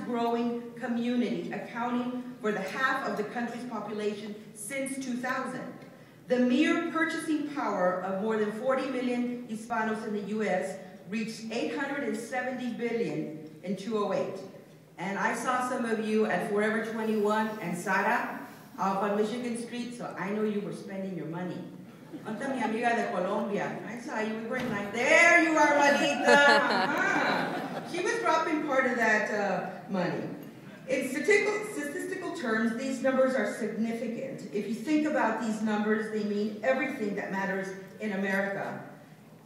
growing community, accounting for the half of the country's population since 2000. The mere purchasing power of more than 40 million Hispanos in the U.S. reached $870 billion in 2008. And I saw some of you at Forever 21 and Sara off on Michigan Street, so I know you were spending your money. Onta mi amiga de Colombia. I saw you, we were in line. There you are, Malita. She was dropping part of that money. In statistical terms, these numbers are significant. If you think about these numbers, they mean everything that matters in America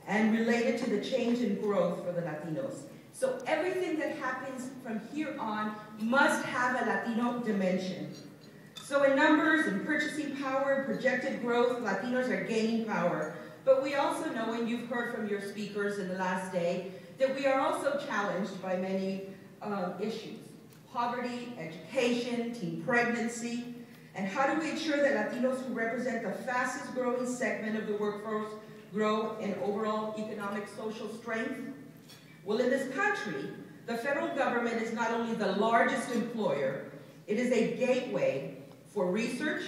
and related to the change in growth for the Latinos. So everything that happens from here on must have a Latino dimension. So in numbers and purchasing power and projected growth, Latinos are gaining power. But we also know, and you've heard from your speakers in the last day, that we are also challenged by many issues. Poverty, education, teen pregnancy, and how do we ensure that Latinos who represent the fastest growing segment of the workforce grow in overall economic social strength? Well, in this country, the federal government is not only the largest employer, it is a gateway for research,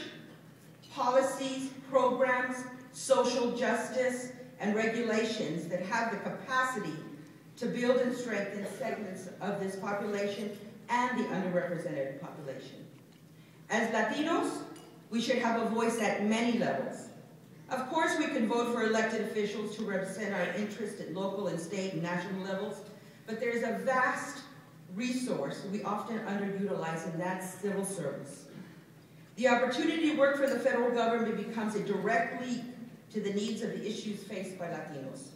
policies, programs, social justice, and regulations that have the capacity to build and strengthen segments of this population and the underrepresented population. As Latinos, we should have a voice at many levels. Of course, we can vote for elected officials who represent our interests at local and state and national levels, but there's a vast resource we often underutilize, and that's civil service. The opportunity to work for the federal government becomes a direct link to the needs of the issues faced by Latinos.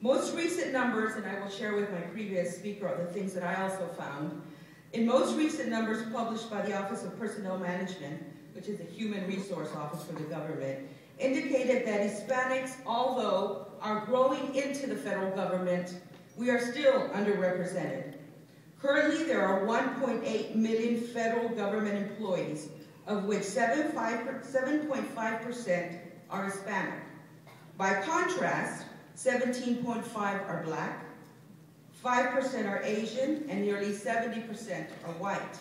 Most recent numbers, and I will share with my previous speaker the things that I also found, in most recent numbers published by the Office of Personnel Management, which is the human resource office for the government, indicated that Hispanics, although are growing into the federal government, we are still underrepresented. Currently, there are 1.8 million federal government employees, of which 7.5% are Hispanic. By contrast, 17.5% are Black, 5% are Asian, and nearly 70% are white.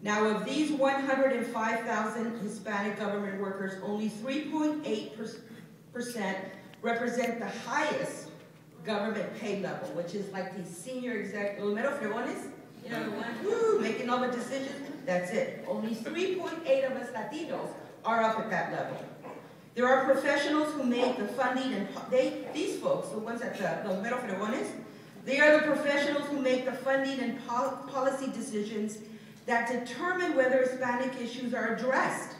Now, of these 105,000 Hispanic government workers, only 3.8% represent the highest government pay level, which is like the senior exec, los meros fregones, you know, the ones making all the decisions. That's it. Only 3.8 of us Latinos are up at that level. There are professionals who make the funding, and these folks, the ones at the los meros fregones, they are the professionals who make the funding and policy decisions that determine whether Hispanic issues are addressed.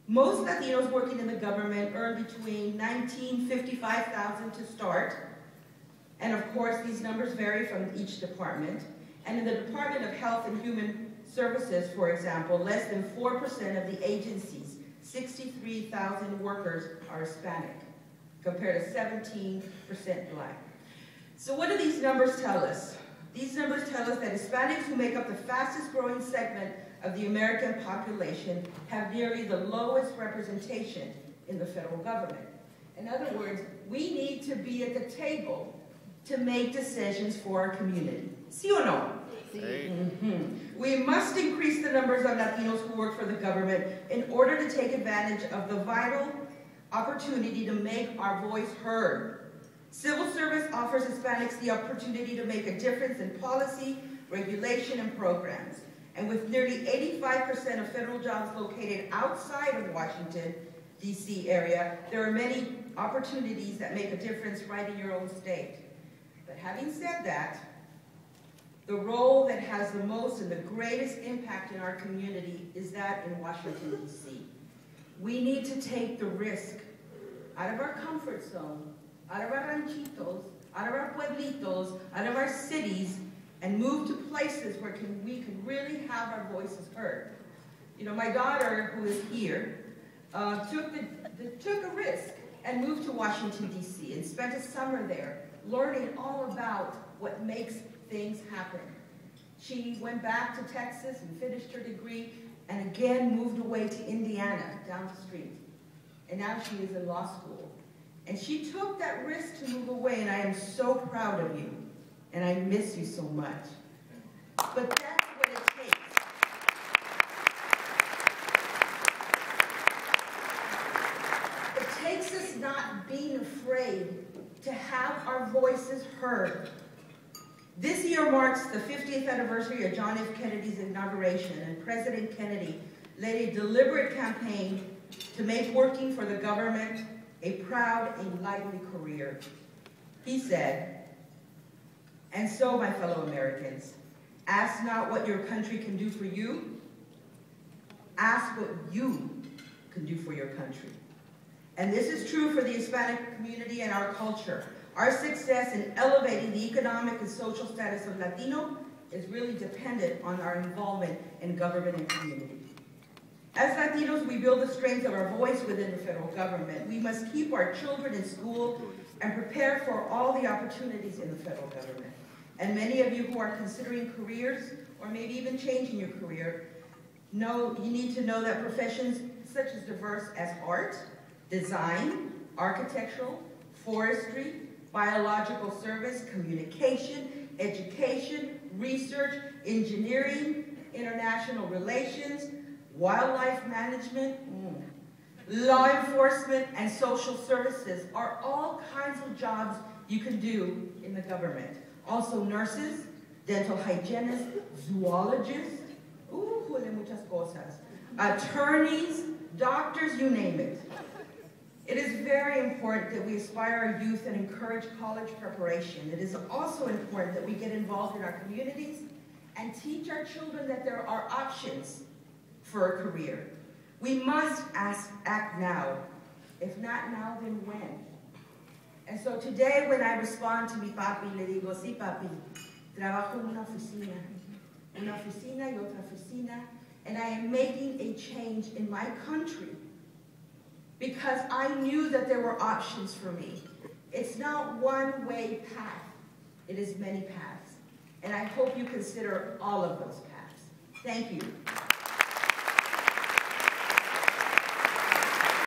Most Latinos working in the government earn between $55,000 to start, and of course these numbers vary from each department. And in the Department of Health and Human Services, for example, less than 4% of the agency's 63,000 workers are Hispanic, compared to 17% Black. So what do these numbers tell us? These numbers tell us that Hispanics, who make up the fastest growing segment of the American population, have nearly the lowest representation in the federal government. In other words, we need to be at the table to make decisions for our community. Sí or no? Sí. We must increase the numbers of Latinos who work for the government in order to take advantage of the vital opportunity to make our voice heard. Civil service offers Hispanics the opportunity to make a difference in policy, regulation, and programs. And with nearly 85% of federal jobs located outside of Washington, D.C. area, there are many opportunities that make a difference right in your own state. But having said that, the role that has the most and the greatest impact in our community is that in Washington, D.C. We need to take the risk out of our comfort zone, out of our ranchitos, out of our pueblitos, out of our cities, and move to places where we can really have our voices heard. You know, my daughter, who is here, took a risk and moved to Washington, D.C. and spent a summer there, learning all about what makes things happen. She went back to Texas and finished her degree, and again moved away to Indiana, down the street. And now she is in law school. And she took that risk to move away, and I am so proud of you. And I miss you so much. But that's what it takes. It takes us not being afraid to have our voices heard. This year marks the 50th anniversary of John F. Kennedy's inauguration, and President Kennedy led a deliberate campaign to make working for the government a proud and lively career. He said, "And so, my fellow Americans, ask not what your country can do for you, ask what you can do for your country." And this is true for the Hispanic community and our culture. Our success in elevating the economic and social status of Latino is really dependent on our involvement in government and community. As Latinos, we build the strength of our voice within the federal government. We must keep our children in school and prepare for all the opportunities in the federal government. And many of you who are considering careers, or maybe even changing your career, you need to know that professions such as diverse as art, design, architectural, forestry, biological service, communication, education, research, engineering, international relations, wildlife management, law enforcement, and social services are all kinds of jobs you can do in the government. Also nurses, dental hygienists, zoologists, muchas cosas, attorneys, doctors, you name it. It is very important that we inspire our youth and encourage college preparation. It is also important that we get involved in our communities and teach our children that there are options for a career. We must act now. If not now, then when? And so today when I respond to mi papi, le digo, sí papi, trabajo en una oficina y otra oficina, and I am making a change in my country because I knew that there were options for me. It's not one-way path. It is many paths. And I hope you consider all of those paths. Thank you.